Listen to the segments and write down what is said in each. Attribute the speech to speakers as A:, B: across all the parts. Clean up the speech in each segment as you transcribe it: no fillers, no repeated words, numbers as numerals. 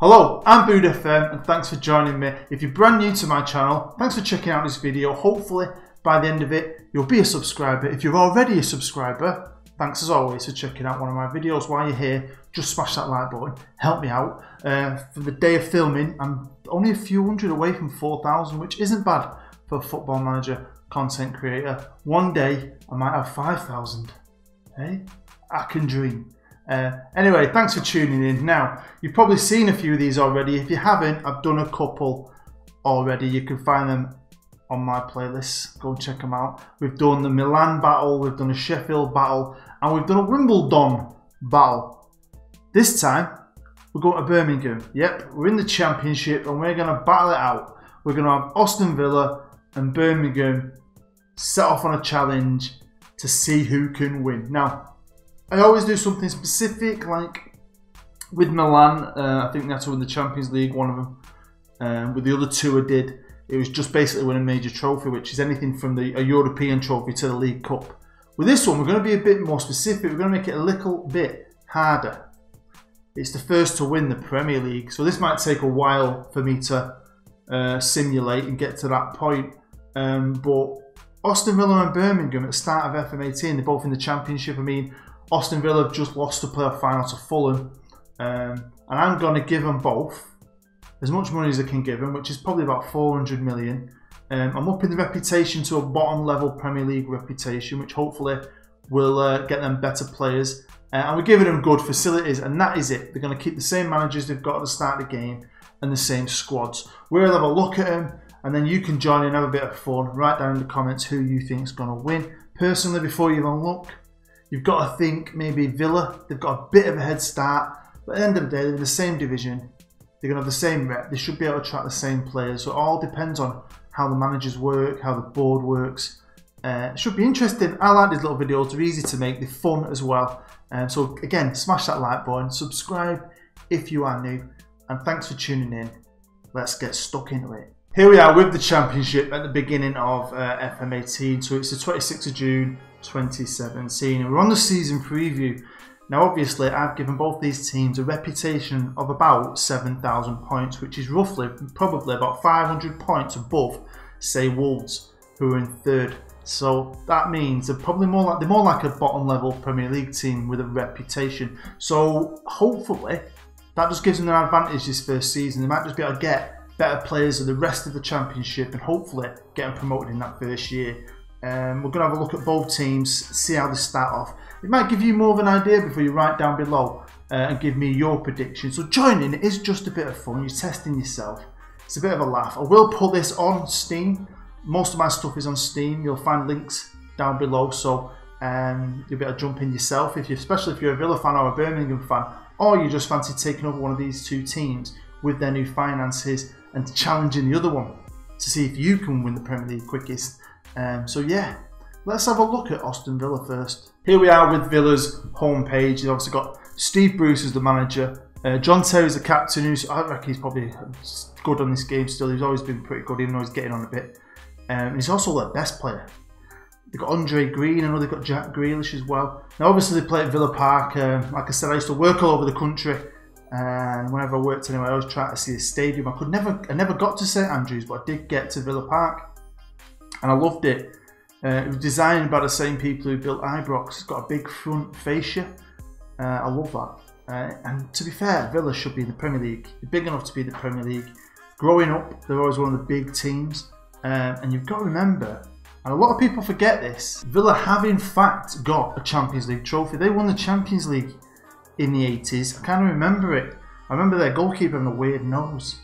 A: Hello, I'm Bood FM and thanks for joining me. If you're brand new to my channel, thanks for checking out this video. Hopefully by the end of it, you'll be a subscriber. If you're already a subscriber, thanks as always for checking out one of my videos. While you're here, just smash that like button, help me out. For the day of filming, I'm only a few hundred away from 4,000, which isn't bad for a Football Manager content creator. One day, I might have 5,000. Hey, I can dream. Anyway, thanks for tuning in. Now, you've probably seen a few of these already. If you haven't, I've done a couple already. You can find them on my playlist. Go and check them out. We've done the Milan battle, we've done a Sheffield battle, and we've done a Wimbledon battle. This time, we're going to Birmingham. Yep, we're in the Championship and we're going to battle it out. We're going to have Aston Villa and Birmingham set off on a challenge to see who can win. Now, I always do something specific, like with Milan, I think they had to win the Champions League, one of them. With the other two I did, it was just basically win a major trophy, which is anything from a European trophy to the League Cup. With this one, we're going to be a bit more specific. We're going to make it a little bit harder. It's the first to win the Premier League, so this might take a while for me to simulate and get to that point. But Aston Villa and Birmingham at the start of FM18, they're both in the Championship. I mean, Aston Villa have just lost the playoff final to Fulham, and I'm going to give them both as much money as I can give them, which is probably about 400 million. I'm upping the reputation to a bottom level Premier League reputation, which hopefully will get them better players, and we're giving them good facilities, and that is it. They're going to keep the same managers they've got at the start of the game and the same squads. We'll have a look at them, and then you can join in, have a bit of fun. Write down in the comments who you think is going to win. Personally, before you even look, you've got to think maybe Villa. They've got a bit of a head start, but at the end of the day, they're in the same division. They're going to have the same rep. They should be able to attract the same players. So it all depends on how the managers work, how the board works. It should be interesting. I like these little videos. They're easy to make. They're fun as well. So again, smash that like button. Subscribe if you are new. And thanks for tuning in. Let's get stuck into it. Here we are with the Championship at the beginning of FM18. So it's the 26th of June. 2017, and we're on the season preview. Now obviously I've given both these teams a reputation of about 7,000 points, which is roughly probably about 500 points above, say, Wolves, who are in third. So that means they're probably more like a bottom level Premier League team with a reputation. So hopefully that just gives them an advantage this first season. They might just be able to get better players than the rest of the Championship and hopefully get them promoted in that first year. We're going to have a look at both teams, see how they start off. It might give you more of an idea before you write down below and give me your prediction. So join in, it is just a bit of fun, you're testing yourself. It's a bit of a laugh. I will put this on Steam. Most of my stuff is on Steam. You'll find links down below, so you'll be able to jump in yourself, especially if you're a Villa fan or a Birmingham fan, or you just fancy taking over one of these two teams with their new finances and challenging the other one to see if you can win the Premier League quickest. So yeah, let's have a look at Aston Villa first. Here we are with Villa's homepage. They've obviously got Steve Bruce as the manager, John Terry's the captain, who's, I reckon he's probably good on this game still. He's always been pretty good, even though he's getting on a bit. He's also their best player. They've got Andre Green, I know they've got Jack Grealish as well. Now obviously they play at Villa Park. Like I said, I used to work all over the country, and whenever I worked anywhere, I always tried to see the stadium. I never got to St Andrews, but I did get to Villa Park. And I loved it. It was designed by the same people who built Ibrox. It's got a big front fascia. I love that. And to be fair, Villa should be in the Premier League. They're big enough to be in the Premier League. Growing up, they're always one of the big teams. And you've got to remember, and a lot of people forget this, Villa have in fact got a Champions League trophy. They won the Champions League in the 80s. I can't remember it. I remember their goalkeeper having a weird nose.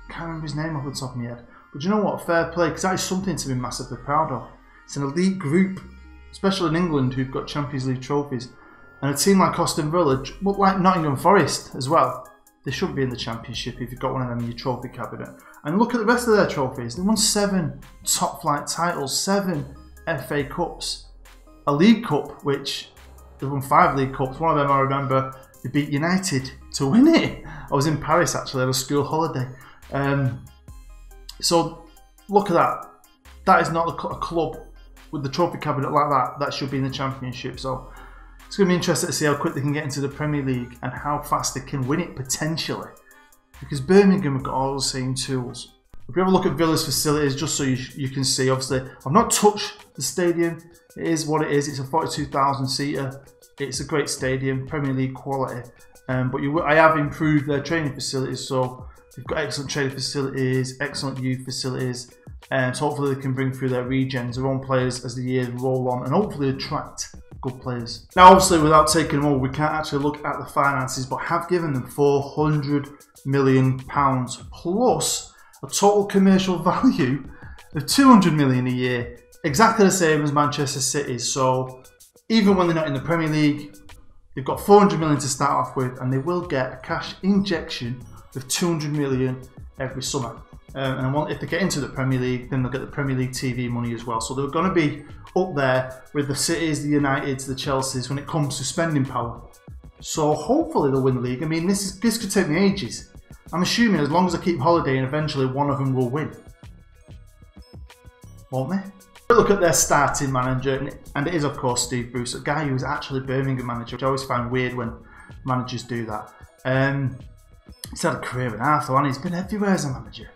A: I can't remember his name off the top of my head. But you know what? Fair play, because that is something to be massively proud of. It's an elite group, especially in England, who've got Champions League trophies. And a team like Aston Villa, like Nottingham Forest as well, they should be in the Championship if you've got one of them in your trophy cabinet. And look at the rest of their trophies. They won 7 top flight titles, 7 FA Cups, a League Cup, which they've won 5 League Cups. One of them I remember, they beat United to win it. I was in Paris actually on a school holiday. So look at that. That is not a club with the trophy cabinet like that. That should be in the Championship. So it's going to be interesting to see how quick they can get into the Premier League and how fast they can win it potentially. because Birmingham have got all the same tools. If we have a look at Villa's facilities, just so you can see, obviously, I've not touched the stadium. It is what it is. It's a 42,000 seater. It's a great stadium, Premier League quality. But I have improved their training facilities, so they've got excellent training facilities, excellent youth facilities, so hopefully they can bring through their regens, their own players as the years roll on, and hopefully attract good players. Now, obviously, without taking them all, we can't actually look at the finances, but have given them £400 million plus a total commercial value of £200 million a year, exactly the same as Manchester City. So even when they're not in the Premier League, they've got £400 million to start off with, and they will get a cash injection of £200 million every summer. And if they get into the Premier League, then they'll get the Premier League TV money as well. So they're going to be up there with the Cities, the Uniteds, the Chelseas when it comes to spending power. So hopefully they'll win the league. I mean, this could take me ages. I'm assuming as long as I keep holidaying, eventually one of them will win. Won't they? Look at their starting manager, and it is of course Steve Bruce, a guy who was actually Birmingham manager, which I always find weird when managers do that. He's had a career and a half though, and he's been everywhere as a manager.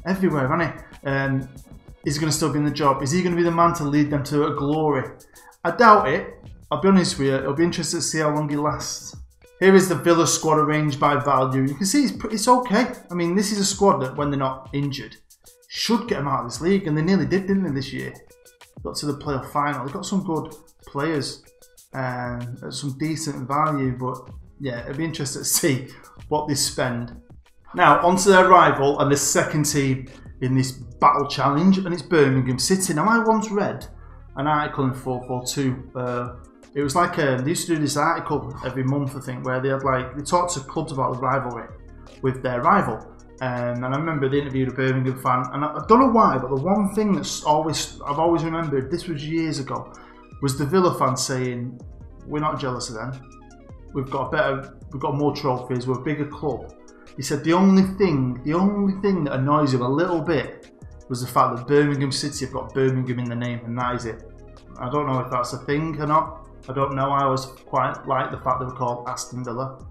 A: Everywhere, hasn't he? Is he going to still be in the job? Is he going to be the man to lead them to a glory? I doubt it. I'll be honest with you, it'll be interesting to see how long he lasts. Here is the Villa squad arranged by value. You can see it's okay. I mean, this is a squad that, when they're not injured, should get them out of this league, and they nearly did, didn't they, this year? Got to the playoff final. They've got some good players and some decent value, but yeah, it'd be interesting to see what they spend. Now, onto their rival and the second team in this battle challenge, and it's Birmingham City. Now, I once read an article in 442. It was like they used to do this article every month, I think, where they talked to clubs about the rivalry with their rival. And I remember they interviewed a Birmingham fan, and I don't know why, but the one thing that's I've always remembered, this was years ago, was the Villa fan saying, "We're not jealous of them. We've got more trophies. We're a bigger club." He said the only thing that annoys him a little bit was the fact that Birmingham City have got Birmingham in the name, and that is it. I don't know if that's a thing or not. I don't know. I always quite like the fact they were called Aston Villa.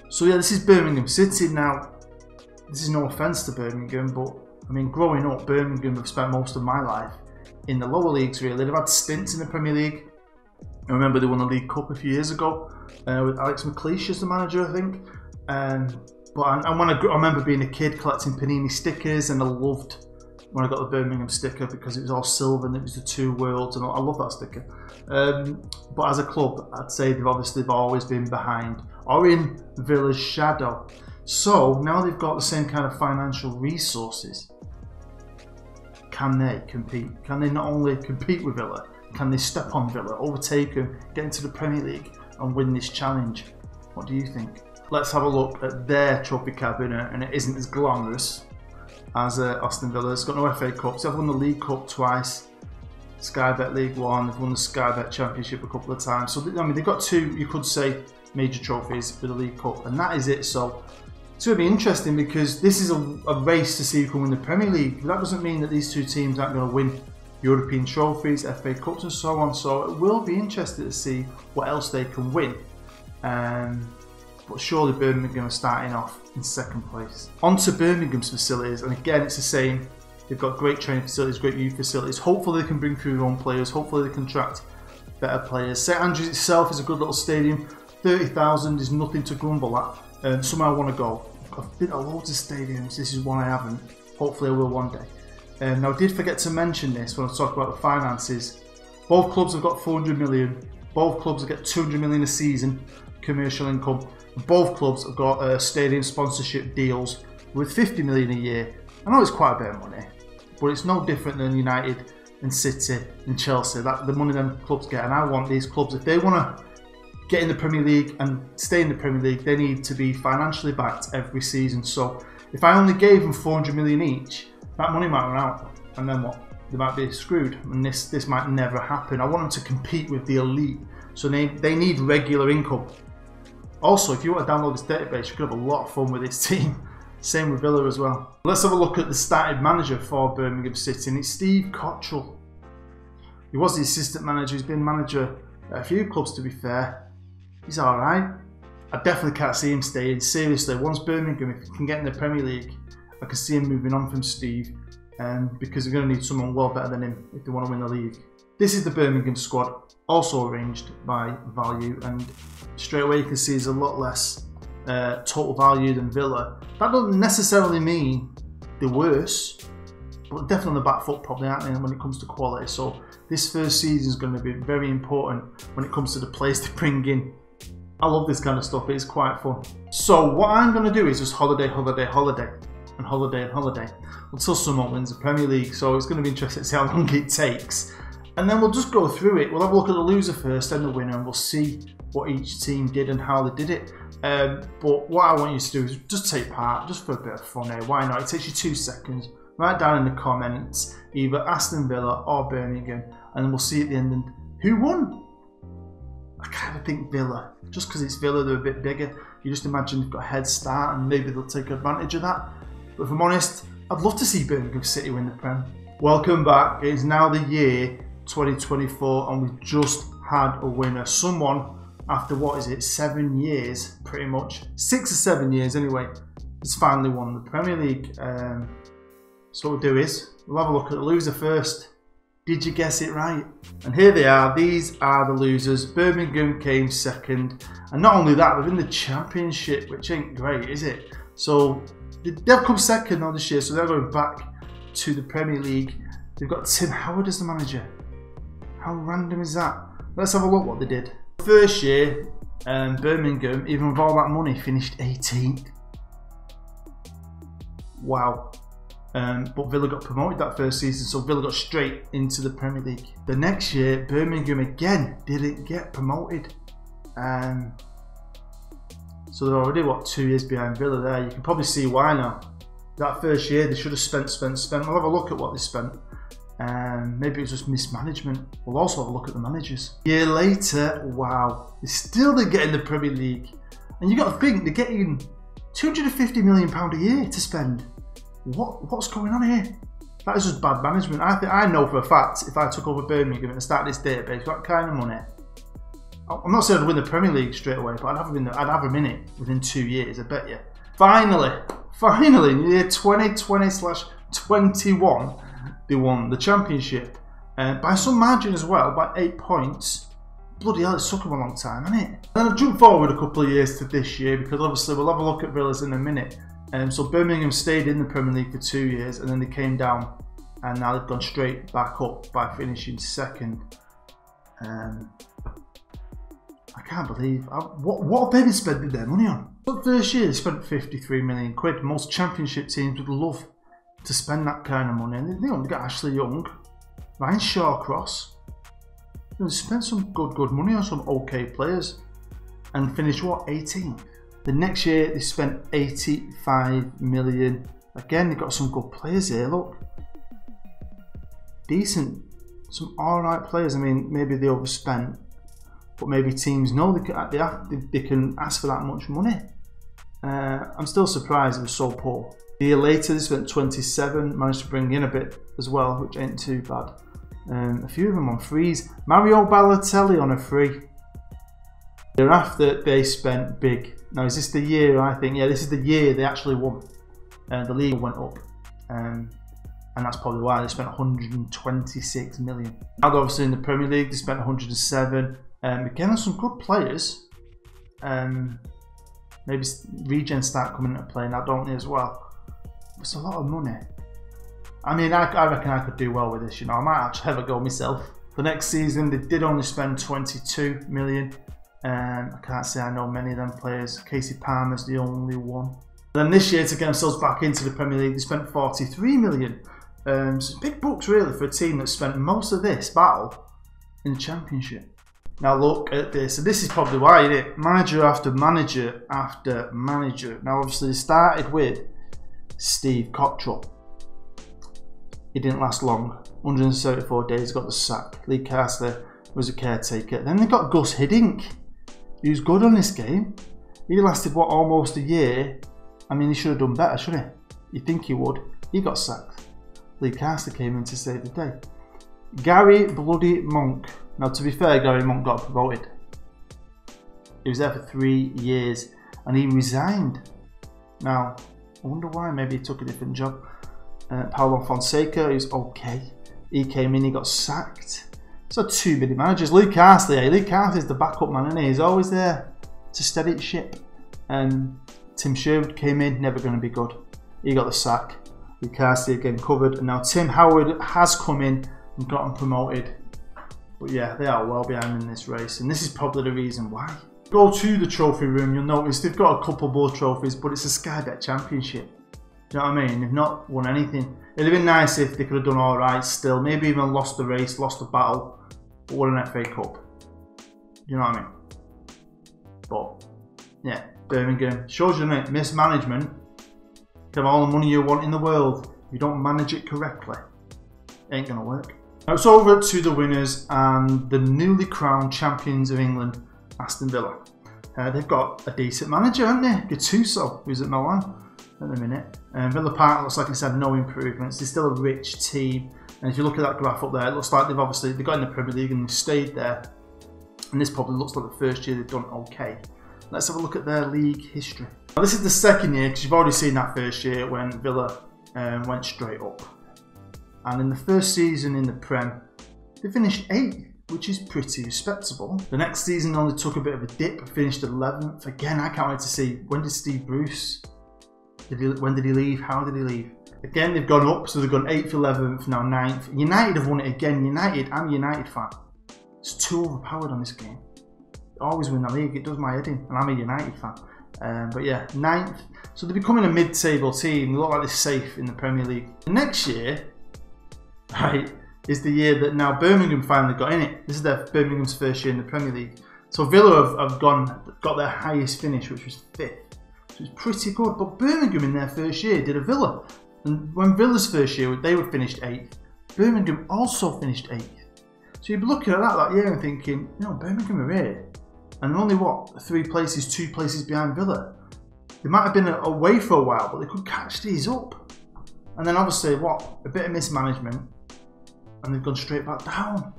A: So yeah, this is Birmingham City. Now, this is no offence to Birmingham, but I mean, growing up, Birmingham have spent most of my life in the lower leagues, really. They've had stints in the Premier League. I remember they won the League Cup a few years ago with Alex McLeish as the manager, I think. But I remember being a kid collecting Panini stickers, and I loved when I got the Birmingham sticker because it was all silver and it was the two worlds, and I love that sticker. But as a club, I'd say they've always been behind or in Villa's shadow. So now they've got the same kind of financial resources. Can they compete? Can they not only compete with Villa, can they step on Villa, overtake them, get into the Premier League and win this challenge? What do you think? Let's have a look at their trophy cabinet, and it isn't as glamorous as Aston Villa. It's got no FA Cups. They've won the League Cup twice, Sky Bet League One. They've won the Sky Bet Championship a couple of times. So I mean, they've got two, you could say, major trophies with the League Cup, and that is it. So it's going to be interesting because this is a race to see who can win the Premier League. But that doesn't mean that these two teams aren't going to win European trophies, FA Cups, and so on. So it will be interesting to see what else they can win. But surely Birmingham are starting off in second place. On to Birmingham's facilities, and again it's the same. They've got great training facilities, great youth facilities. Hopefully they can bring through their own players. Hopefully they can attract better players. St Andrews itself is a good little stadium. 30,000 is nothing to grumble at. Somewhere I want to go. I've been to loads of stadiums. This is one I haven't. Hopefully I will one day. Now I did forget to mention this when I was talking about the finances. Both clubs have got 400 million. Both clubs get 200 million a season commercial income. Both clubs have got stadium sponsorship deals with 50 million a year. I know it's quite a bit of money, but it's no different than United and City and Chelsea. That the money them clubs get, and I want these clubs, if they want to get in the Premier League and stay in the Premier League, they need to be financially backed every season. So if I only gave them 400 million each, that money might run out, and then what? They might be screwed, and this might never happen. I want them to compete with the elite, so they need regular income. Also, if you want to download this database, you could have a lot of fun with this team. Same with Villa as well. Let's have a look at the starting manager for Birmingham City, and it's Steve Cottrell. He was the assistant manager. He's been manager at a few clubs, to be fair. He's alright. I definitely can't see him staying. Seriously, once Birmingham, if he can get in the Premier League, I can see him moving on from Steve, because they're going to need someone well better than him if they want to win the league. This is the Birmingham squad, also arranged by value, and straight away you can see there's a lot less total value than Villa. That doesn't necessarily mean they're worse, but definitely on the back foot probably, aren't they, when it comes to quality. So this first season is going to be very important when it comes to the players to bring in. I love this kind of stuff, it's quite fun. So what I'm going to do is just holiday until someone wins the Premier League. So it's going to be interesting to see how long it takes. And then we'll just go through it. We'll have a look at the loser first, then the winner, and we'll see what each team did and how they did it. But what I want you to do is just take part, just for a bit of fun here. Why not? It takes you 2 seconds. Write down in the comments either Aston Villa or Birmingham, and then we'll see at the end who won. I kind of think Villa, just because it's Villa, they're a bit bigger. You just imagine they've got a head start and maybe they'll take advantage of that. But if I'm honest, I'd love to see Birmingham City win the Prem. Welcome back. It's now the year 2024 and we've just had a winner. Someone, after what is it, 7 years pretty much, 6 or 7 years anyway, has finally won the Premier League. So what we'll do is, we'll have a look at the loser first. Did you guess it right? And here they are, these are the losers. Birmingham came second, and not only that, they're in the Championship, which ain't great, is it? So they've come second now this year, so they're going back to the Premier League. They've got Tim Howard as the manager. How random is that? Let's have a look what they did. First year, Birmingham, even with all that money, finished 18th. Wow. But Villa got promoted that first season, so Villa got straight into the Premier League. The next year, Birmingham again didn't get promoted. So they're already, what, 2 years behind Villa there. You can probably see why now. That first year, they should have spent. We'll have a look at what they spent. Maybe it was just mismanagement. We'll also have a look at the managers. A year later, wow, they still didn't get in the Premier League. And you got to think, they're getting £250 million a year to spend. What's going on here? That is just bad management. I know for a fact if I took over Birmingham and started this database, what kind of money? I'm not saying I'd win the Premier League straight away, but I'd have them in it within 2 years, I bet you. Finally, in the year 2020/21, they won the Championship. By some margin as well, by 8 points. Bloody hell, it took them a long time, hasn't it? And then I'll jump forward a couple of years to this year, because obviously we'll have a look at Villa's in a minute. So Birmingham stayed in the Premier League for 2 years and then they came down and now they've gone straight back up by finishing second. I can't believe, what have they been spending their money on? But first year they spent 53 million quid. Most Championship teams would love to spend that kind of money. And they only got Ashley Young, Ryan Shawcross. They spent some good money on some okay players and finished what, 18th? The next year they spent 85 million. Again, they got some good players here, look. Decent, some alright players. I mean, maybe they overspent, but maybe teams know they can ask for that much money. I'm still surprised it was so poor. A year later they spent 27, managed to bring in a bit as well, which ain't too bad. A few of them on frees. Mario Balotelli on a free. Thereafter they spent big. Now, is this the year, I think? Yeah, this is the year they actually won. The league went up. And that's probably why they spent 126 million. Now, obviously, in the Premier League, they spent 107. Again, on some good players. Maybe regen start coming into play now, don't they, as well? It's a lot of money. I mean, I reckon I could do well with this, you know. I might actually have a go myself. The next season, they did only spend 22 million. I can't say I know many of them players. Casey Palmer's the only one. Then this year, to get themselves back into the Premier League, they spent 43 million. So big bucks really for a team that spent most of this battle in the Championship. Now look at this, and this is probably why, isn't it? Manager after manager after manager. Now obviously they started with Steve Cottrell. He didn't last long. 174 days, got the sack. Lee Carsley was a caretaker. Then they got Gus Hiddink. He was good on this game. He lasted, what, almost a year. I mean, he should have done better, shouldn't he? You'd think he would. He got sacked. Lee Carsley came in to save the day. Gary Bloody Monk. Now, to be fair, Gary Monk got promoted. He was there for 3 years and he resigned. Now, I wonder why. Maybe he took a different job. Paulo Fonseca, he was okay. He came in, he got sacked. So too many managers. Luke Carsley, Luke Carsley's the backup man, isn't he? He's always there to steady ship. Tim Sherwood came in, never going to be good. He got the sack. Luke Carsley again covered, and now Tim Howard has come in and gotten promoted. But yeah, they are well behind in this race, and this is probably the reason why. Go to the trophy room, you'll notice they've got a couple more trophies, but it's a Sky Bet Championship. Do you know what I mean? They've not won anything. It'd have been nice if they could have done alright still, maybe even lost the race, lost the battle, but won an FA Cup. You know what I mean? But yeah, Birmingham shows you, mate, mismanagement. You have all the money you want in the world. If you don't manage it correctly, it ain't gonna work. Now it's over to the winners and the newly crowned champions of England, Aston Villa. They've got a decent manager, haven't they? Gattuso, who's at Milan at the minute. Villa Park looks like it's had no improvements. They're still a rich team, and if you look at that graph up there, it looks like they've got in the Premier League and they've stayed there. And this probably looks like the first year they've done okay. Let's have a look at their league history. Now, this is the second year, because you've already seen that first year when Villa went straight up. And in the first season in the Prem, they finished 8th, which is pretty respectable. The next season only took a bit of a dip, finished 11th. Again, I can't wait to see, when did Steve Bruce, when did he leave, how did he leave? Again, they've gone up, so they've gone 8th, 11th, now 9th. United have won it again. United, I'm a United fan. It's too overpowered on this game. They always win the league, it does my head in, and I'm a United fan. But yeah, 9th. So they're becoming a mid-table team. They look like they're safe in the Premier League. The next year, right, is the year that now Birmingham finally got in it. This is Birmingham's first year in the Premier League. So Villa have got their highest finish, which was 5th. So it's pretty good. But Birmingham in their first year did a Villa. And when Villa's first year, they were finished 8th. Birmingham also finished 8th. So you'd be looking at that year and thinking, you know, Birmingham are here. And they're only, what, 2 places behind Villa. They might have been away for a while, but they could catch these up. And then obviously, what? A bit of mismanagement. And they've gone straight back down.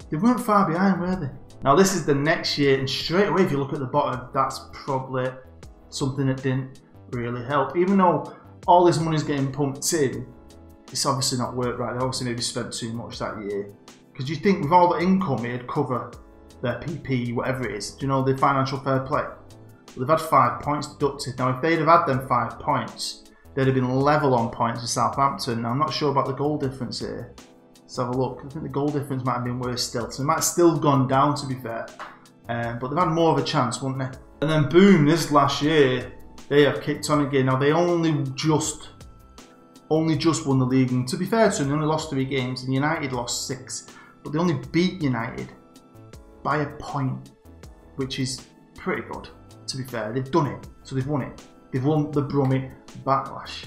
A: They weren't far behind, were they? Now this is the next year, and straight away if you look at the bottom, that's probably something that didn't really help. Even though all this money's getting pumped in, it's obviously not worked right. They obviously maybe spent too much that year. Because you think with all the income it'd cover their PP, whatever it is, do you know, the financial fair play? Well, they've had 5 points deducted. Now if they'd have had them 5 points, they'd have been level on points with Southampton. Now I'm not sure about the goal difference here. Let's have a look. I think the goal difference might have been worse still. So it might have still gone down, to be fair. But they've had more of a chance, wouldn't they? And then boom, this last year, they have kicked on again. Now they only just won the league. And to be fair to them, they only lost 3 games and United lost 6. But they only beat United by a point, which is pretty good, to be fair. They've done it, so they've won it. They've won the Brummie Backlash.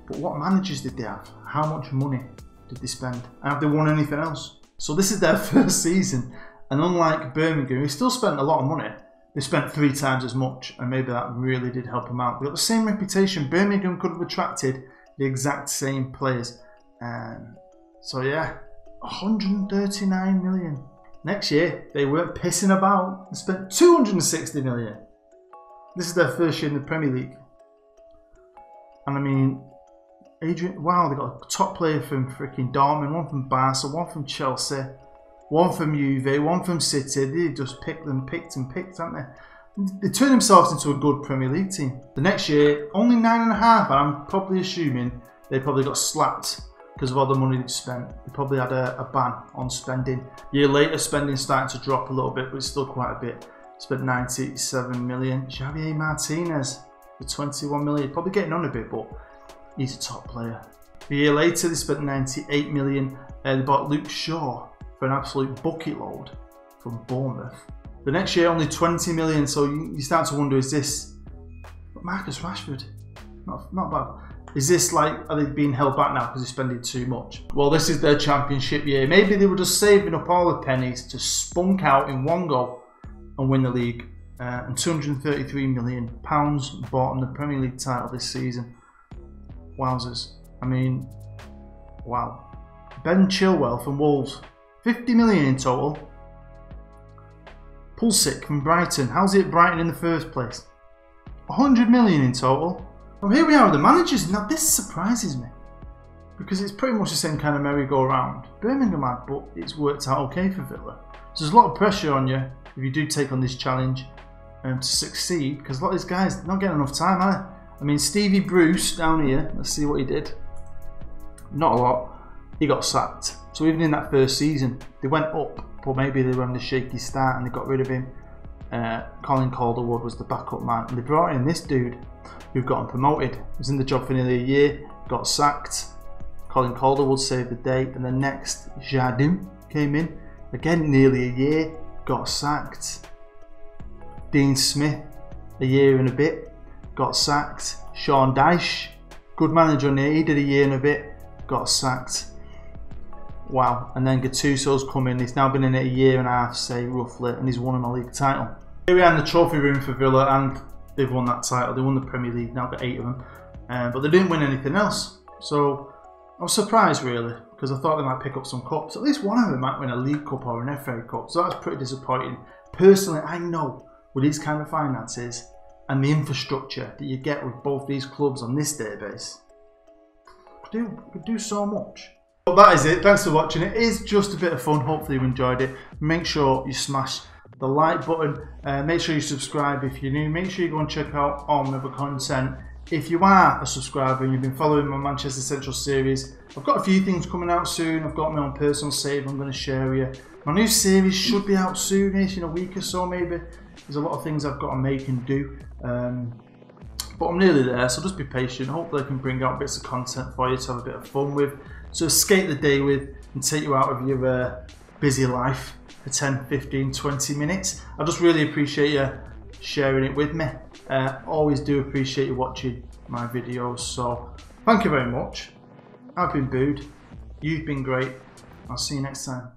A: But what managers did they have? How much money did they spend? And have they won anything else? So this is their first season, and unlike Birmingham, who still spent a lot of money, they spent 3 times as much, and maybe that really did help them out. They got the same reputation. Birmingham could have attracted the exact same players. So yeah, 139 million. Next year, they weren't pissing about and spent 260 million. This is their first year in the Premier League. And I mean, wow, they got a top player from freaking Dortmund, one from Barca, one from Chelsea, one from Juve, one from City. They just picked, haven't they? They turned themselves into a good Premier League team. The next year, only 9.5, and I'm probably assuming they probably got slapped because of all the money they've spent. They probably had a ban on spending. A year later, spending starting to drop a little bit, but it's still quite a bit. Spent 97 million. Javier Martinez for 21 million. Probably getting on a bit, but he's a top player. A year later, they spent 98 million. They bought Luke Shaw for an absolute bucket load from Bournemouth. The next year, only 20 million. So you start to wonder, is this Marcus Rashford? Not bad. Is this like, are they being held back now because they're spending too much? Well, this is their championship year. Maybe they were just saving up all the pennies to spunk out in one go and win the league. And £233 million bought them the Premier League title this season. Wowzers. I mean, wow. Ben Chilwell from Wolves, 50 million in total. Pulisic from Brighton. How's he at Brighton in the first place? 100 million in total. Well, here we are with the managers. Now this surprises me, because it's pretty much the same kind of merry-go-round Birmingham had, but it's worked out okay for Villa. So there's a lot of pressure on you if you do take on this challenge to succeed, because a lot of these guys not getting enough time, are they? I mean, Stevie Bruce down here, let's see what he did. Not a lot. He got sacked. So even in that first season, they went up, but maybe they were on the shaky start and they got rid of him. Colin Calderwood was the backup man, and they brought in this dude who got him promoted. He was in the job for nearly a year, got sacked. Colin Calderwood saved the day, and the next Jardim came in, again nearly a year, got sacked. Dean Smith, a year and a bit, got sacked. Sean Dyche, good manager on here, he did a year and a bit, got sacked. Wow. And then Gattuso's come in, he's now been in it a year and a half, say roughly, and he's won a league title. Here we are in the trophy room for Villa, and they've won that title. They won the Premier League, now got 8 of them, but they didn't win anything else. So I was surprised really, because I thought they might pick up some cups. At least one of them might win a League Cup or an FA Cup, so that's pretty disappointing. Personally, I know with these kind of finances and the infrastructure that you get with both these clubs on this database, could do so much. But that is it. Thanks for watching. It is just a bit of fun. Hopefully you enjoyed it. Make sure you smash the like button. Make sure you subscribe if you're new. Make sure you go and check out all my other content. If you are a subscriber and you've been following my Manchester Central series, I've got a few things coming out soon. I've got my own personal save I'm going to share with you. My new series should be out soonish, in a week or so maybe. There's a lot of things I've got to make and do. But I'm nearly there, so just be patient. Hopefully I can bring out bits of content for you to have a bit of fun with, to escape the day with and take you out of your busy life for 10, 15, 20 minutes. I just really appreciate you sharing it with me. Always do appreciate you watching my videos, so thank you very much. I've been Booed, you've been great. I'll see you next time.